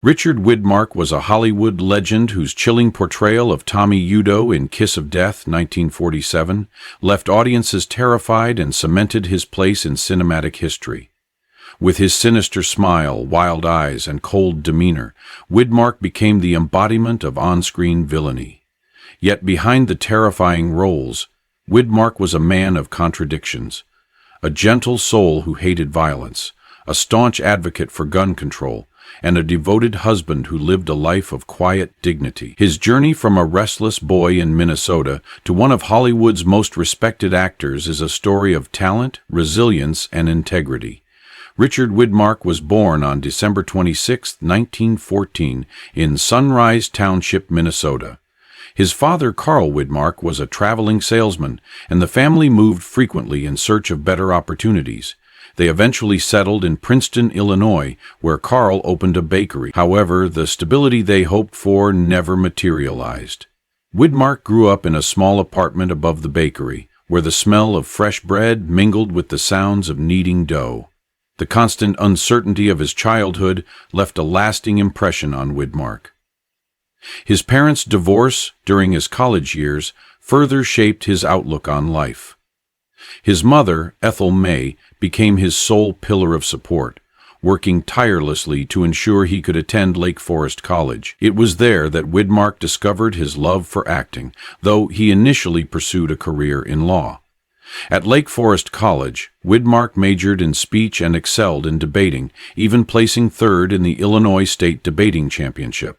Richard Widmark was a Hollywood legend whose chilling portrayal of Tommy Udo in Kiss of Death, 1947, left audiences terrified and cemented his place in cinematic history. With his sinister smile, wild eyes, and cold demeanor, Widmark became the embodiment of on-screen villainy. Yet behind the terrifying roles, Widmark was a man of contradictions. A gentle soul who hated violence, a staunch advocate for gun control, and a devoted husband who lived a life of quiet dignity. His journey from a restless boy in Minnesota to one of Hollywood's most respected actors is a story of talent, resilience, and integrity. Richard Widmark was born on December 26, 1914, in Sunrise Township, Minnesota. His father, Carl Widmark, was a traveling salesman, and the family moved frequently in search of better opportunities. They eventually settled in Princeton, Illinois, where Carl opened a bakery. However, the stability they hoped for never materialized. Widmark grew up in a small apartment above the bakery, where the smell of fresh bread mingled with the sounds of kneading dough. The constant uncertainty of his childhood left a lasting impression on Widmark. His parents' divorce during his college years further shaped his outlook on life. His mother, Ethel May, became his sole pillar of support, working tirelessly to ensure he could attend Lake Forest College. It was there that Widmark discovered his love for acting, though he initially pursued a career in law. At Lake Forest College, Widmark majored in speech and excelled in debating, even placing third in the Illinois State Debating Championship.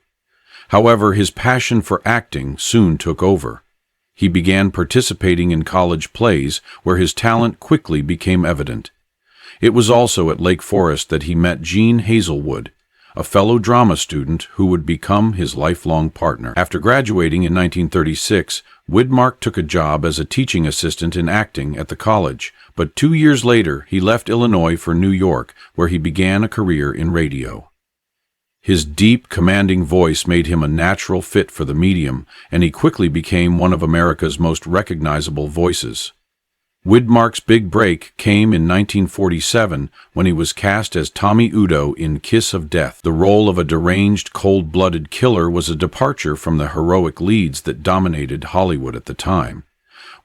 However, his passion for acting soon took over. He began participating in college plays, where his talent quickly became evident. It was also at Lake Forest that he met Jean Hazelwood, a fellow drama student who would become his lifelong partner. After graduating in 1936, Widmark took a job as a teaching assistant in acting at the college, but 2 years later he left Illinois for New York, where he began a career in radio. His deep, commanding voice made him a natural fit for the medium, and he quickly became one of America's most recognizable voices. Widmark's big break came in 1947 when he was cast as Tommy Udo in Kiss of Death. The role of a deranged, cold-blooded killer was a departure from the heroic leads that dominated Hollywood at the time.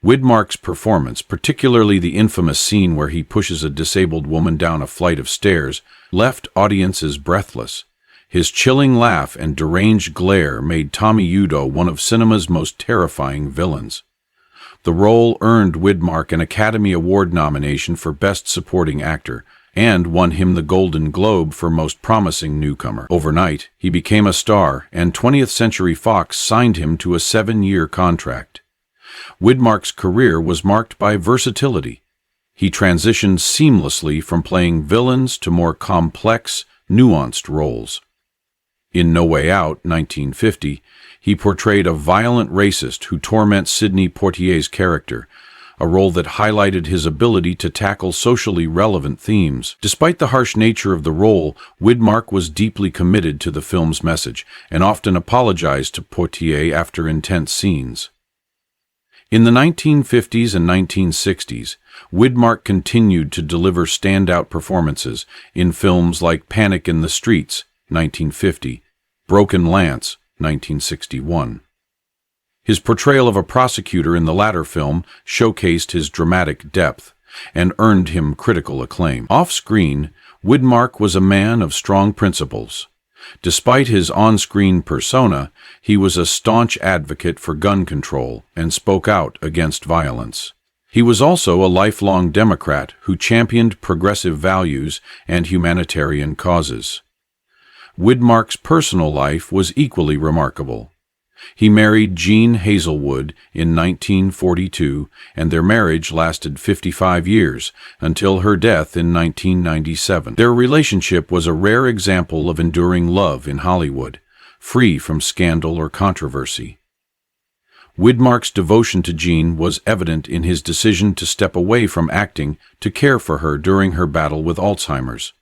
Widmark's performance, particularly the infamous scene where he pushes a disabled woman down a flight of stairs, left audiences breathless. His chilling laugh and deranged glare made Tommy Udo one of cinema's most terrifying villains. The role earned Widmark an Academy Award nomination for Best Supporting Actor and won him the Golden Globe for Most Promising Newcomer. Overnight, he became a star, and 20th Century Fox signed him to a 7-year contract. Widmark's career was marked by versatility. He transitioned seamlessly from playing villains to more complex, nuanced roles. In No Way Out, 1950, he portrayed a violent racist who torments Sidney Poitier's character, a role that highlighted his ability to tackle socially relevant themes. Despite the harsh nature of the role, Widmark was deeply committed to the film's message and often apologized to Poitier after intense scenes. In the 1950s and 1960s, Widmark continued to deliver standout performances in films like Panic in the Streets, 1950, Broken Lance, 1961. His portrayal of a prosecutor in the latter film showcased his dramatic depth and earned him critical acclaim. Off-screen, Widmark was a man of strong principles. Despite his on-screen persona, he was a staunch advocate for gun control and spoke out against violence. He was also a lifelong Democrat who championed progressive values and humanitarian causes. Widmark's personal life was equally remarkable. He married Jean Hazelwood in 1942, and their marriage lasted 55 years, until her death in 1997. Their relationship was a rare example of enduring love in Hollywood, free from scandal or controversy. Widmark's devotion to Jean was evident in his decision to step away from acting to care for her during her battle with Alzheimer's.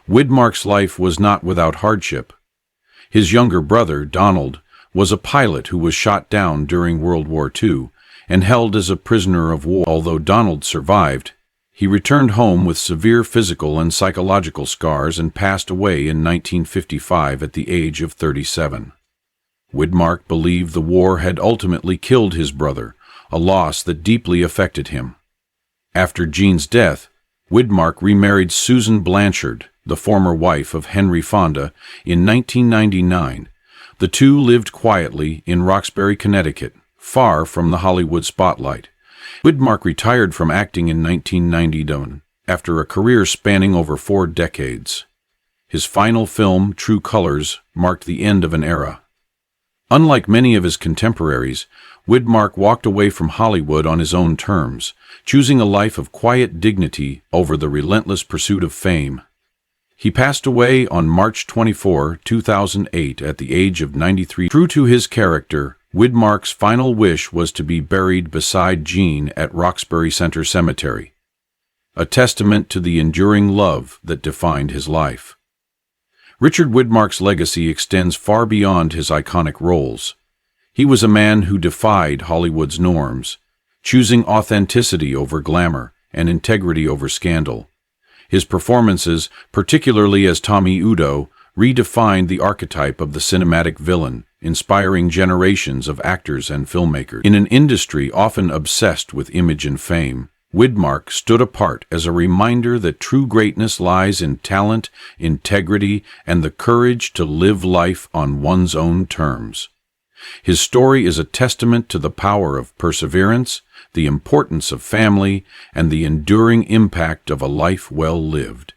Widmark's life was not without hardship. His younger brother, Donald, was a pilot who was shot down during World War II and held as a prisoner of war. Although Donald survived, He returned home with severe physical and psychological scars and passed away in 1955 at the age of 37. Widmark believed the war had ultimately killed his brother, a loss that deeply affected him. After Jean's death, Widmark remarried Susan Blanchard, the former wife of Henry Fonda, in 1999. The two lived quietly in Roxbury, Connecticut, far from the Hollywood spotlight. Widmark retired from acting in 1990 after a career spanning over 4 decades. His final film, True Colors, marked the end of an era. Unlike many of his contemporaries, Widmark walked away from Hollywood on his own terms, choosing a life of quiet dignity over the relentless pursuit of fame. He passed away on March 24, 2008, at the age of 93. True to his character, Widmark's final wish was to be buried beside Jean at Roxbury Center Cemetery, a testament to the enduring love that defined his life. Richard Widmark's legacy extends far beyond his iconic roles. He was a man who defied Hollywood's norms, choosing authenticity over glamour and integrity over scandal. His performances, particularly as Tommy Udo, redefined the archetype of the cinematic villain, inspiring generations of actors and filmmakers. In an industry often obsessed with image and fame, Widmark stood apart as a reminder that true greatness lies in talent, integrity, and the courage to live life on one's own terms. His story is a testament to the power of perseverance, the importance of family, and the enduring impact of a life well lived.